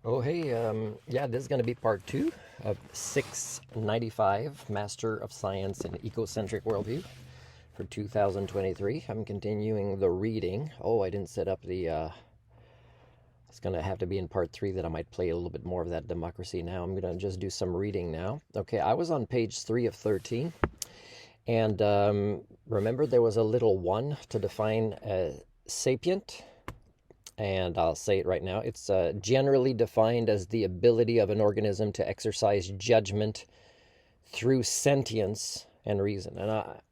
Oh, hey, yeah, this is going to be part two of 695, Master of Science and Ecocentric Worldview for 2023. I'm continuing the reading. Oh, I didn't set up it's going to have to be in part three that I might play a little bit more of that democracy now. I'm going to just do some reading now. Okay, I was on page 3 of 13. And remember, there was a little 1 to define sapient. And I'll say it right now. It's generally defined as the ability of an organism to exercise judgment through sentience and reason.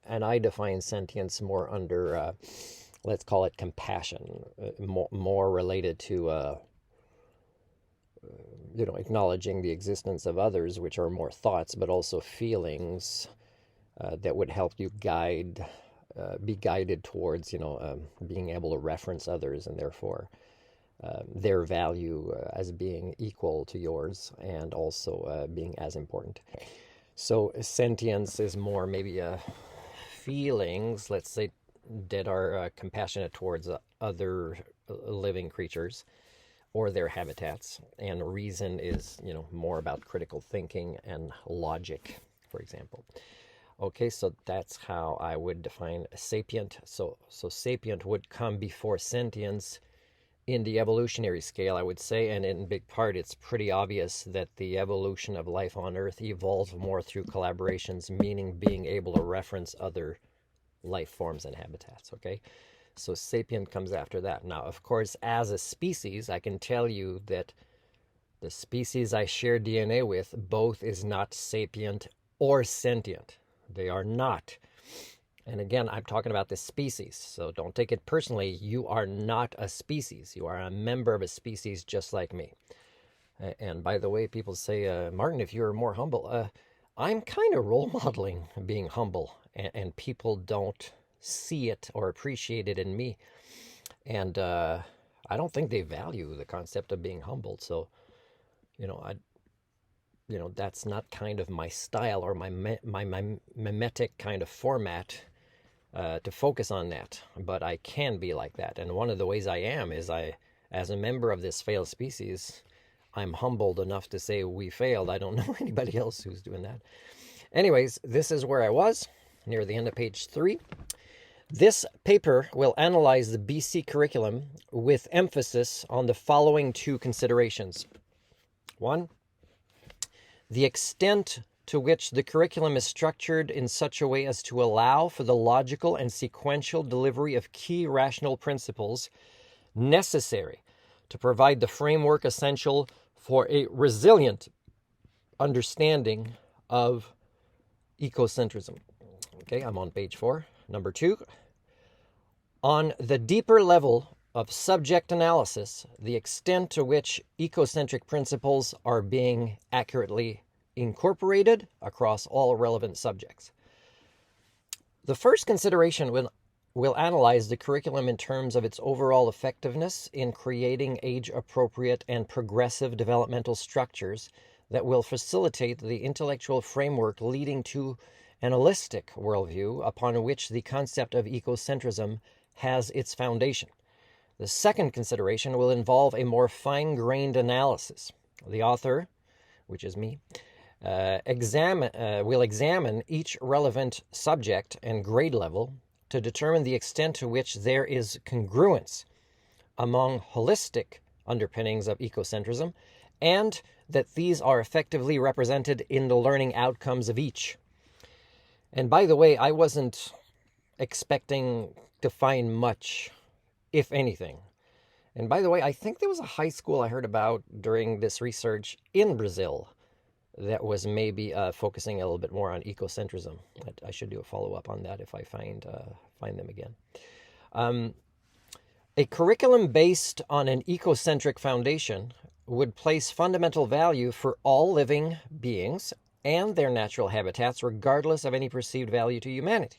And I define sentience more under, let's call it compassion, more related to, acknowledging the existence of others, which are more thoughts, but also feelings that would help you be guided towards, being able to reference others and therefore their value as being equal to yours and also being as important. So sentience is more maybe feelings, let's say, that are compassionate towards other living creatures or their habitats. And reason is, more about critical thinking and logic, for example. Okay, so that's how I would define a sapient. So sapient would come before sentience in the evolutionary scale, I would say, and in big part, it's pretty obvious that the evolution of life on Earth evolved more through collaborations, meaning being able to reference other life forms and habitats, okay? So sapient comes after that. Now, of course, as a species, I can tell you that the species I share DNA with both is not sapient or sentient. They are not. And again, I'm talking about the species, so don't take it personally. You are not a species. You are a member of a species just like me. And by the way, people say, Martin, if you're more humble, I'm kind of role modeling being humble, and people don't see it or appreciate it in me. And I don't think they value the concept of being humbled. So, that's not kind of my style or my mimetic kind of format to focus on that. But I can be like that. And one of the ways I am is as a member of this failed species, I'm humbled enough to say we failed. I don't know anybody else who's doing that. Anyways, this is where I was near the end of page 3. This paper will analyze the BC curriculum with emphasis on the following 2 considerations. 1, the extent to which the curriculum is structured in such a way as to allow for the logical and sequential delivery of key rational principles necessary to provide the framework essential for a resilient understanding of ecocentrism. Okay, I'm on page 4. Number 2, on the deeper level of subject analysis, the extent to which ecocentric principles are being accurately incorporated across all relevant subjects. The first consideration will analyze the curriculum in terms of its overall effectiveness in creating age-appropriate and progressive developmental structures that will facilitate the intellectual framework leading to an holistic worldview upon which the concept of ecocentrism has its foundation. The second consideration will involve a more fine-grained analysis. The author, which is me, will examine each relevant subject and grade level to determine the extent to which there is congruence among holistic underpinnings of ecocentrism and that these are effectively represented in the learning outcomes of each. And by the way, I wasn't expecting to find much, if anything. And by the way, I think there was a high school I heard about during this research in Brazil that was maybe focusing a little bit more on ecocentrism. I should do a follow-up on that if I find them again. A curriculum based on an ecocentric foundation would place fundamental value for all living beings and their natural habitats, regardless of any perceived value to humanity.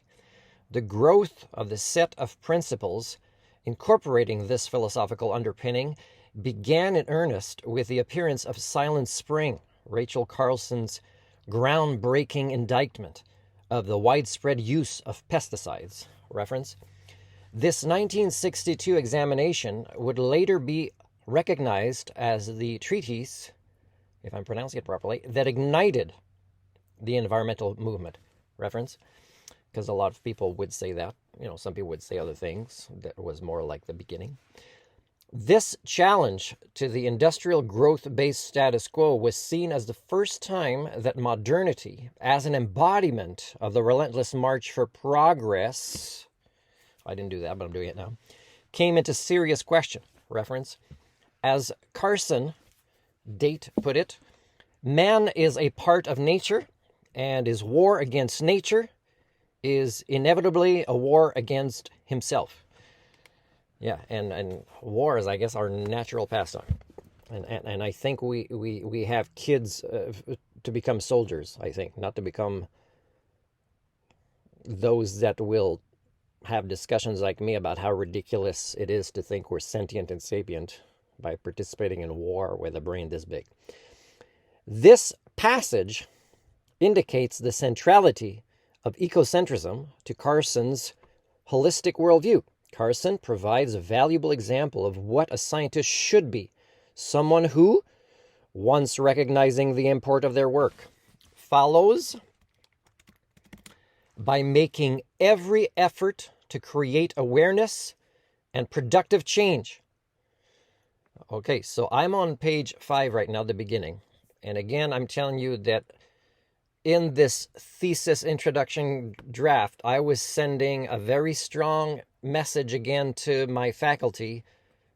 The growth of the set of principles incorporating this philosophical underpinning began in earnest with the appearance of Silent Spring, Rachel Carlson's groundbreaking indictment of the widespread use of pesticides. Reference. This 1962 examination would later be recognized as the treatise, if I'm pronouncing it properly, that ignited the environmental movement. Reference, because a lot of people would say that. Some people would say other things. That was more like the beginning. This challenge to the industrial growth-based status quo was seen as the first time that modernity, as an embodiment of the relentless march for progress, I didn't do that, but I'm doing it now, came into serious question. Reference, as Carson Date put it, man is a part of nature, and his war against nature is inevitably a war against himself. Yeah, and war is, I guess, our natural pastime. And I think we have kids to become soldiers, I think, not to become those that will have discussions like me about how ridiculous it is to think we're sentient and sapient by participating in war with a brain this big. This passage indicates the centrality of ecocentrism to Carson's holistic worldview. Carson provides a valuable example of what a scientist should be, someone who, once recognizing the import of their work, follows by making every effort to create awareness and productive change. Okay, so I'm on page 5 right now, the beginning. And again, I'm telling you that in this thesis introduction draft, I was sending a very strong message again to my faculty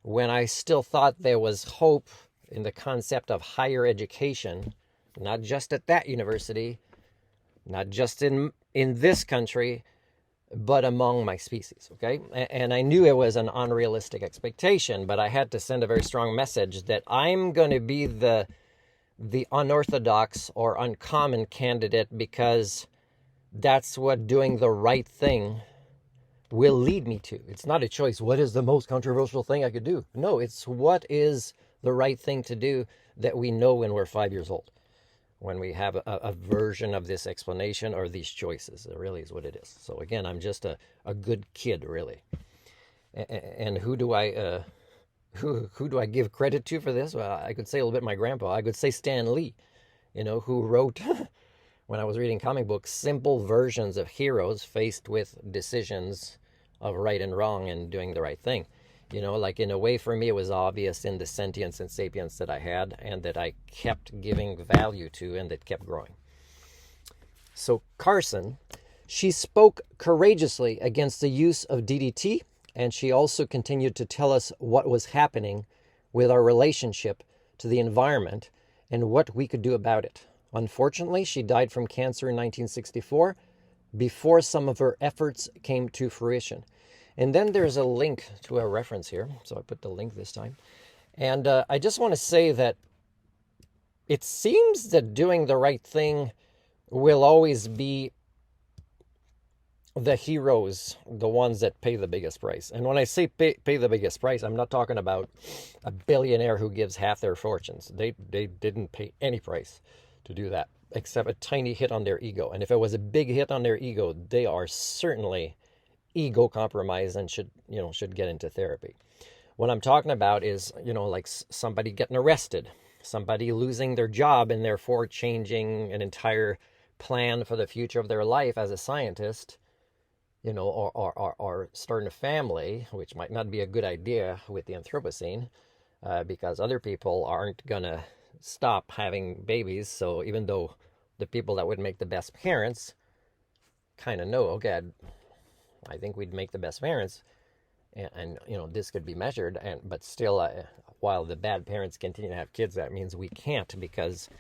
when I still thought there was hope in the concept of higher education, not just at that university, not just in this country, but among my species, okay? And I knew it was an unrealistic expectation, but I had to send a very strong message that I'm going to be the unorthodox or uncommon candidate because that's what doing the right thing will lead me to. It's not a choice. What is the most controversial thing I could do? No, it's what is the right thing to do that we know when we're 5 years old, when we have a version of this explanation or these choices. It really is what it is. So again, I'm just a good kid, really. And who do I give credit to for this? Well, I could say a little bit my grandpa. I could say Stan Lee, who wrote, when I was reading comic books, simple versions of heroes faced with decisions of right and wrong and doing the right thing. Like in a way for me, it was obvious in the sentience and sapience that I had and that I kept giving value to and that kept growing. So Carson, she spoke courageously against the use of DDT, and she also continued to tell us what was happening with our relationship to the environment and what we could do about it. Unfortunately, she died from cancer in 1964 before some of her efforts came to fruition. And then there's a link to a reference here. So I put the link this time. And I just want to say that it seems that doing the right thing will always be the heroes, the ones that pay the biggest price. And when I say pay the biggest price, I'm not talking about a billionaire who gives half their fortunes. They didn't pay any price to do that, except a tiny hit on their ego. And if it was a big hit on their ego, they are certainly ego compromised and should get into therapy. What I'm talking about is, like somebody getting arrested, somebody losing their job and therefore changing an entire plan for the future of their life as a scientist, or starting a family, which might not be a good idea with the Anthropocene, because other people aren't going to stop having babies. So even though the people that would make the best parents kind of know, okay, I think we'd make the best parents, and this could be measured, but still, while the bad parents continue to have kids, that means we can't, because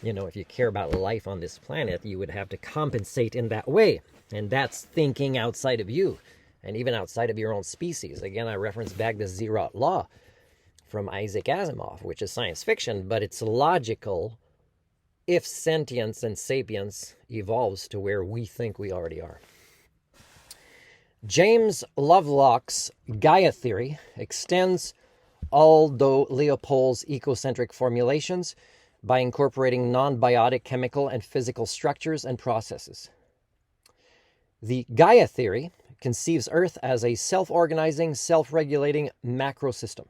if you care about life on this planet, you would have to compensate in that way. And that's thinking outside of you and even outside of your own species. Again, I reference back the Zeroth Law from Isaac Asimov, which is science fiction, but it's logical if sentience and sapience evolves to where we think we already are. James Lovelock's Gaia theory extends Aldo Leopold's ecocentric formulations by incorporating non-biotic chemical and physical structures and processes. The Gaia theory conceives Earth as a self-organizing, self-regulating macro system.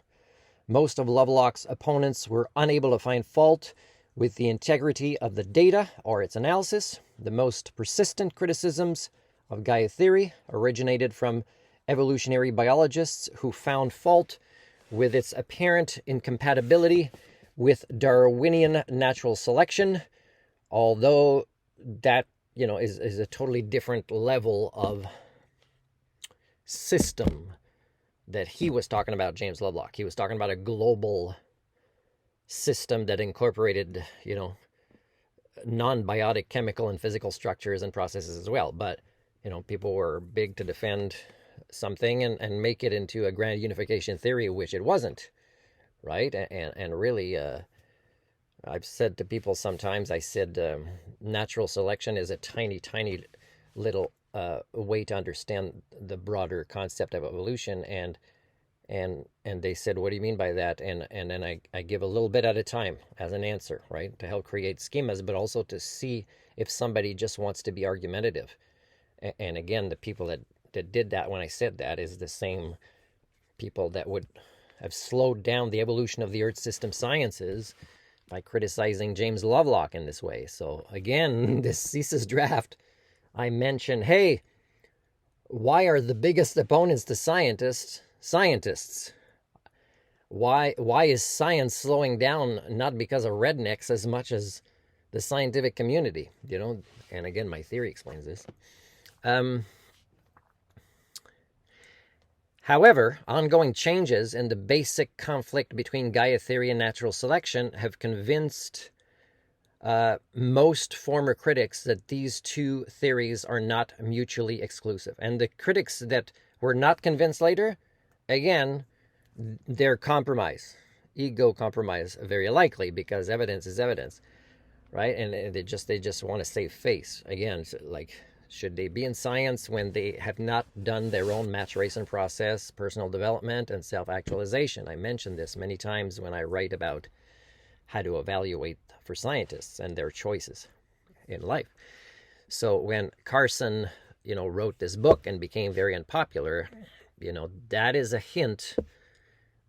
Most of Lovelock's opponents were unable to find fault with the integrity of the data or its analysis. The most persistent criticisms of Gaia theory originated from evolutionary biologists who found fault with its apparent incompatibility with Darwinian natural selection, although that, is a totally different level of system that he was talking about, James Lovelock. He was talking about a global system that incorporated, non-biotic chemical and physical structures and processes as well. But, people were big to defend something and make it into a grand unification theory, which it wasn't, right? And really, I've said to people sometimes, I said, natural selection is a tiny, tiny little way to understand the broader concept of evolution. And they said, what do you mean by that? And then I give a little bit at a time as an answer, right? To help create schemas, but also to see if somebody just wants to be argumentative. And again, the people that did that when I said that is the same people that would have slowed down the evolution of the Earth system sciences by criticizing James Lovelock in this way. So again, this thesis draft, I mentioned, hey, why are the biggest opponents to scientists? Why is science slowing down? Not because of rednecks as much as the scientific community, And again, my theory explains this. However, ongoing changes in the basic conflict between Gaia theory and natural selection have convinced most former critics that these two theories are not mutually exclusive. And the critics that were not convinced later, again, they're ego compromise, very likely, because evidence is evidence, right? And they just want to save face. Again, like, should they be in science when they have not done their own maturation process, personal development, and self-actualization? I mentioned this many times when I write about how to evaluate for scientists and their choices in life. So when Carson, wrote this book and became very unpopular, that is a hint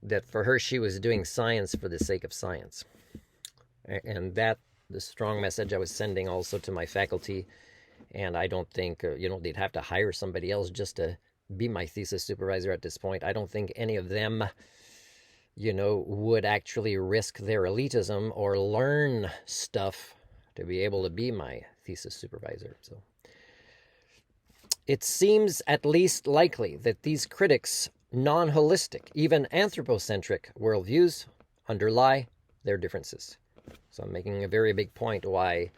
that for her, she was doing science for the sake of science. And that, the strong message I was sending also to my faculty. And I don't think, they'd have to hire somebody else just to be my thesis supervisor at this point. I don't think any of them, would actually risk their elitism or learn stuff to be able to be my thesis supervisor. So it seems at least likely that these critics' non-holistic, even anthropocentric worldviews underlie their differences. So I'm making a very big point why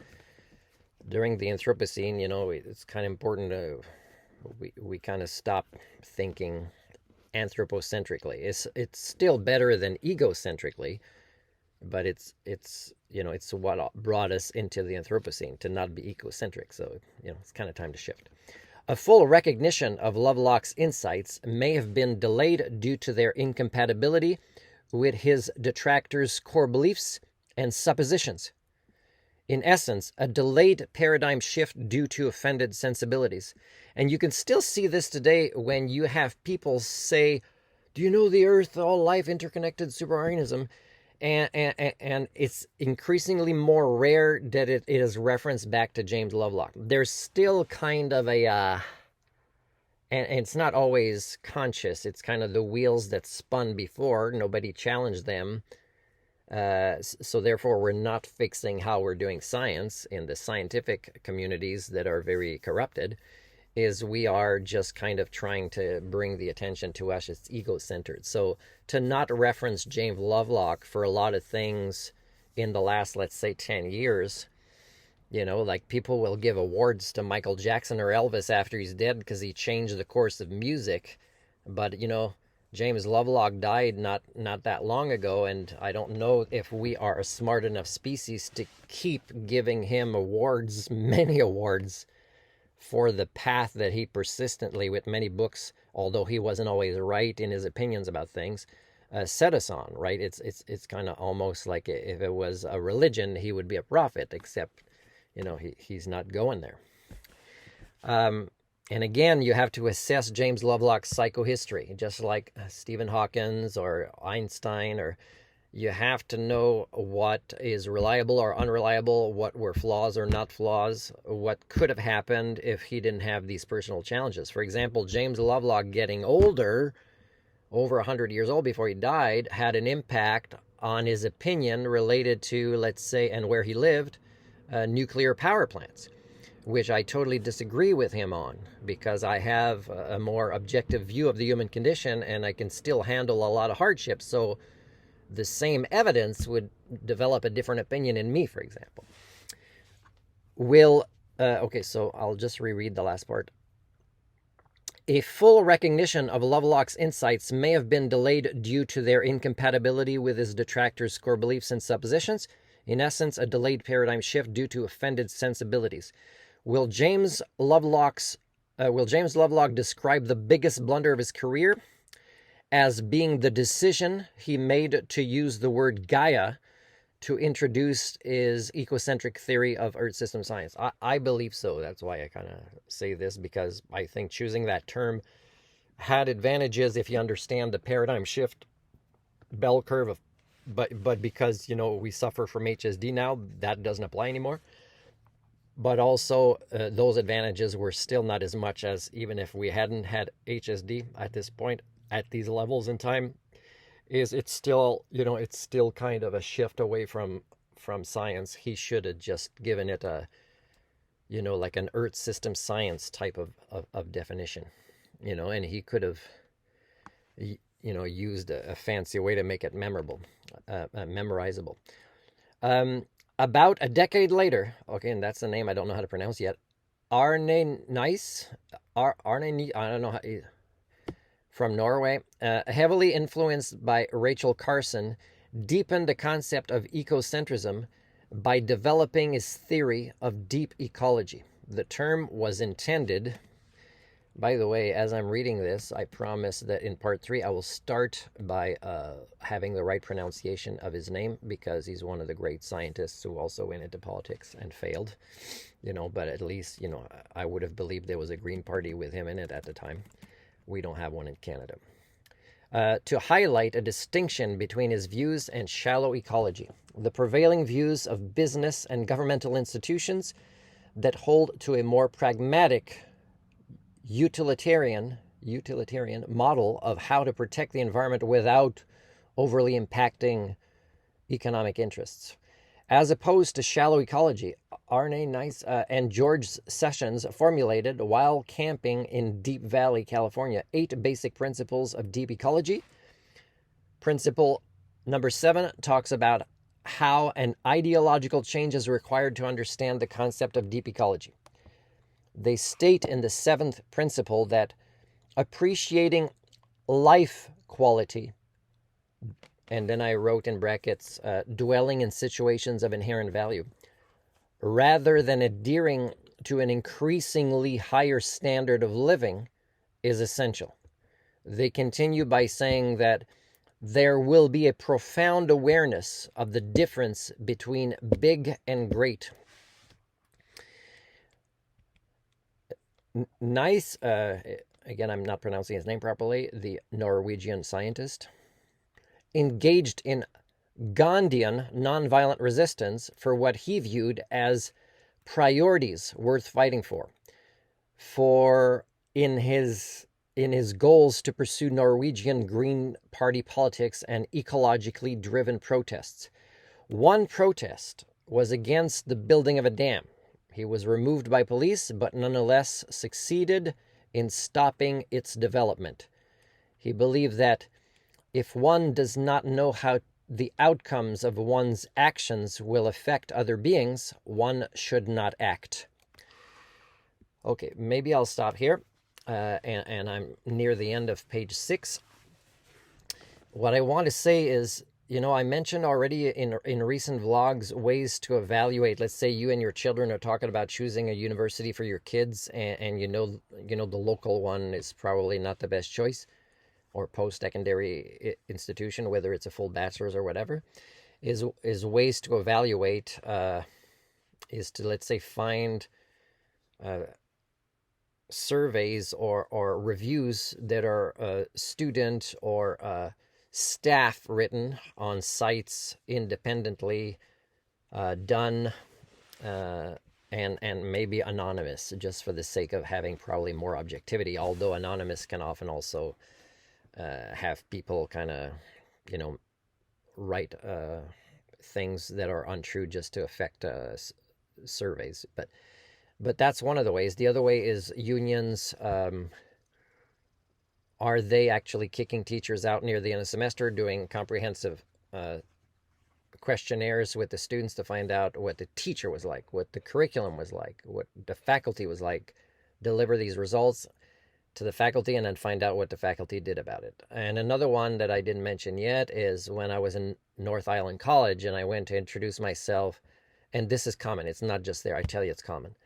during the Anthropocene, it's kind of important to, we kind of stop thinking anthropocentrically. It's still better than egocentrically, but it's what brought us into the Anthropocene, to not be ecocentric. So, it's kind of time to shift. A full recognition of Lovelock's insights may have been delayed due to their incompatibility with his detractors' core beliefs and suppositions. In essence, a delayed paradigm shift due to offended sensibilities. And you can still see this today when you have people say, do you know the Earth, all life, interconnected superorganism? And it's increasingly more rare that it is referenced back to James Lovelock. There's still kind of a, and it's not always conscious. It's kind of the wheels that spun before. Nobody challenged them. So therefore, we're not fixing how we're doing science in the scientific communities that are very corrupted, is we are just kind of trying to bring the attention to us. It's ego-centered. So to not reference James Lovelock for a lot of things in the last, let's say, 10 years, like people will give awards to Michael Jackson or Elvis after he's dead because he changed the course of music. But, James Lovelock died not that long ago, and I don't know if we are a smart enough species to keep giving him awards, many awards, for the path that he persistently, with many books, although he wasn't always right in his opinions about things, set us on, right? It's kind of almost like if it was a religion, he would be a prophet, except, he's not going there. And again, you have to assess James Lovelock's psychohistory, just like Stephen Hawkins or Einstein, or you have to know what is reliable or unreliable, what were flaws or not flaws, what could have happened if he didn't have these personal challenges. For example, James Lovelock getting older, over 100 years old before he died, had an impact on his opinion related to, let's say, and where he lived, nuclear power plants, which I totally disagree with him on, because I have a more objective view of the human condition and I can still handle a lot of hardships. So the same evidence would develop a different opinion in me, for example. Okay, so I'll just reread the last part. A full recognition of Lovelock's insights may have been delayed due to their incompatibility with his detractors' core beliefs and suppositions. In essence, a delayed paradigm shift due to offended sensibilities. Will James Lovelock describe the biggest blunder of his career as being the decision he made to use the word Gaia to introduce his ecocentric theory of Earth system science? I believe so. That's why I kind of say this, because I think choosing that term had advantages if you understand the paradigm shift bell curve of, but because, we suffer from HSD now, that doesn't apply anymore. But also those advantages were still not as much as even if we hadn't had HSD at this point, at these levels in time. It's still kind of a shift away from science. He should have just given it a, like an Earth system science type of definition, and he could have, used a fancy way to make it memorizable. About a decade later, okay, and that's the name I don't know how to pronounce yet, Arne Nice, I don't know how, from Norway, heavily influenced by Rachel Carson, deepened the concept of ecocentrism by developing his theory of deep ecology. The term was intended, by the way, as I'm reading this, I promise that in part 3 I will start by having the right pronunciation of his name, because he's one of the great scientists who also went into politics and failed, but at least, I would have believed there was a Green Party with him in it at the time. We don't have one in Canada. To highlight a distinction between his views and shallow ecology, the prevailing views of business and governmental institutions that hold to a more pragmatic, utilitarian model of how to protect the environment without overly impacting economic interests. As opposed to shallow ecology, Arne Nice and George Sessions formulated, while camping in Deep Valley, California, 8 basic principles of deep ecology. Principle number 7 talks about how an ideological change is required to understand the concept of deep ecology. They state in the 7th principle that appreciating life quality, and then I wrote in brackets, dwelling in situations of inherent value, rather than adhering to an increasingly higher standard of living, is essential. They continue by saying that there will be a profound awareness of the difference between big and great. Nice, again, I'm not pronouncing his name properly, the Norwegian scientist, engaged in Gandhian nonviolent resistance for what he viewed as priorities worth fighting for in his goals to pursue Norwegian Green Party politics and ecologically driven protests. One protest was against the building of a dam. He was removed by police, but nonetheless succeeded in stopping its development. He believed that if one does not know how the outcomes of one's actions will affect other beings, one should not act. Okay, maybe I'll stop here, and I'm near the end of page 6. What I want to say is, I mentioned already in recent vlogs ways to evaluate. Let's say you and your children are talking about choosing a university for your kids, and the local one is probably not the best choice, or post-secondary institution, whether it's a full bachelor's or whatever, is ways to evaluate, is to, let's say, find surveys or reviews that are student or staff written on sites independently done and maybe anonymous, just for the sake of having probably more objectivity, although anonymous can often also have people kind of, write things that are untrue just to affect surveys. But that's one of the ways. The other way is unions. Are they actually kicking teachers out near the end of the semester, doing comprehensive questionnaires with the students to find out what the teacher was like, what the curriculum was like, what the faculty was like, deliver these results to the faculty, and then find out what the faculty did about it. And another one that I didn't mention yet is when I was in North Island College and I went to introduce myself, and this is common, it's not just there, I tell you it's common,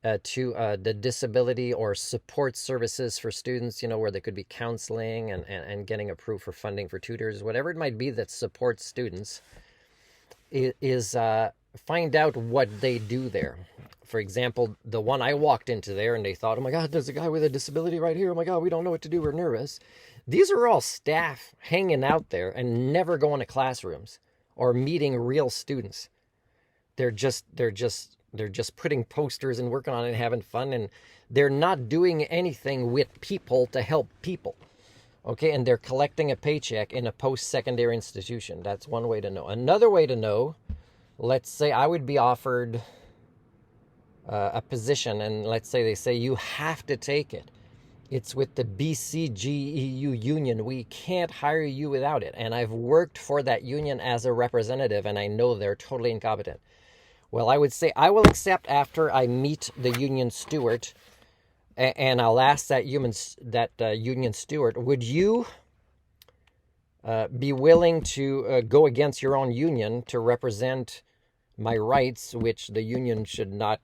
to the disability or support services for students, where there could be counseling and getting approved for funding for tutors, whatever it might be that supports students, is find out what they do there. For example, the one I walked into there and they thought, oh my God, there's a guy with a disability right here. Oh my God, we don't know what to do. We're nervous. These are all staff hanging out there and never going to classrooms or meeting real students. They're just putting posters and working on it and having fun, and they're not doing anything with people to help people. Okay, and they're collecting a paycheck in a post-secondary institution. That's one way to know. Another way to know, let's say I would be offered a position, and let's say they say you have to take it. It's with the BCGEU union. We can't hire you without it. And I've worked for that union as a representative, and I know they're totally incompetent. Well, I would say I will accept after I meet the union steward, and I'll ask that union steward, would you be willing to go against your own union to represent my rights, which the union should not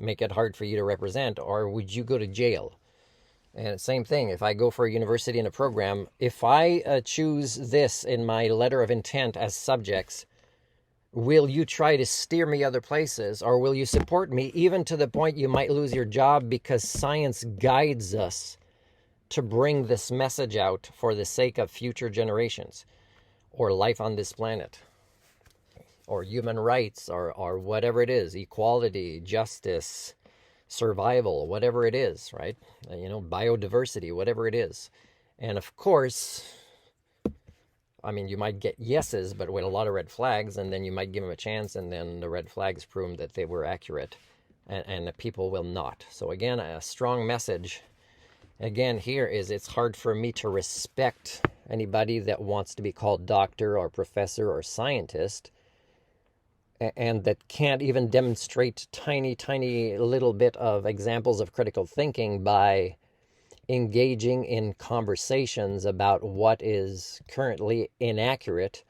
make it hard for you to represent, or would you go to jail? And same thing, if I go for a university in a program, if I choose this in my letter of intent as subjects, will you try to steer me other places, or will you support me even to the point you might lose your job because science guides us to bring this message out for the sake of future generations or life on this planet or human rights or whatever it is, equality, justice, survival, whatever it is, right? Biodiversity, whatever it is. And of course, I mean, you might get yeses, but with a lot of red flags, and then you might give them a chance, and then the red flags prove that they were accurate, and the people will not. So again, a strong message, again, here is it's hard for me to respect anybody that wants to be called doctor or professor or scientist, and that can't even demonstrate tiny little bit of examples of critical thinking by engaging in conversations about what is currently inaccurate,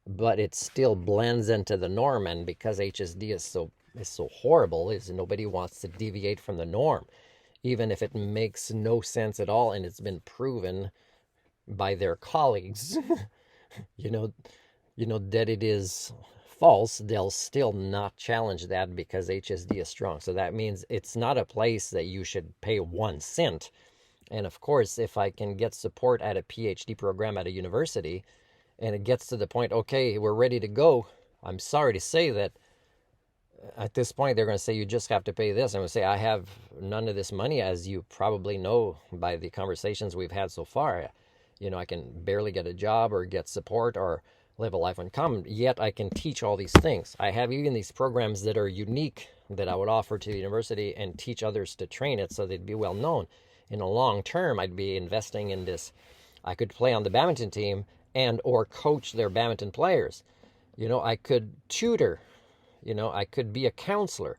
but it still blends into the norm. And because HSD is so horrible, is nobody wants to deviate from the norm, even if it makes no sense at all, and it's been proven by their colleagues, that it is false. They'll still not challenge that because HSD is strong. So that means it's not a place that you should pay 1 cent. And of course, if I can get support at a PhD program at a university, and it gets to the point, okay, we're ready to go, I'm sorry to say that at this point, they're going to say, you just have to pay this. I'm going to say, I have none of this money, as you probably know by the conversations we've had so far. I can barely get a job or get support or live a life uncommon, yet I can teach all these things. I have even these programs that are unique that I would offer to the university and teach others to train it so they'd be well known. In the long term, I'd be investing in this. I could play on the badminton team and or coach their badminton players. I could tutor. I could be a counselor.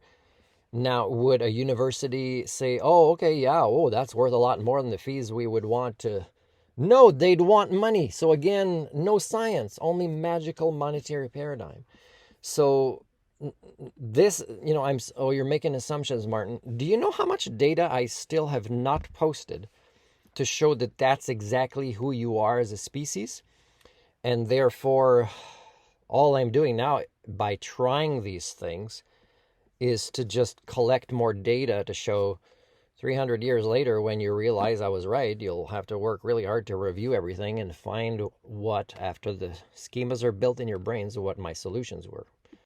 Now, would a university say, oh, okay, yeah, that's worth a lot more than the fees we would want to? No, they'd want money. So again, no science, only magical monetary paradigm. So this, you're making assumptions, Martin. Do you know how much data I still have not posted to show that that's exactly who you are as a species? And therefore, all I'm doing now by trying these things is to just collect more data to show 300 years later, when you realize I was right, you'll have to work really hard to review everything and find what, after the schemas are built in your brains, what my solutions were.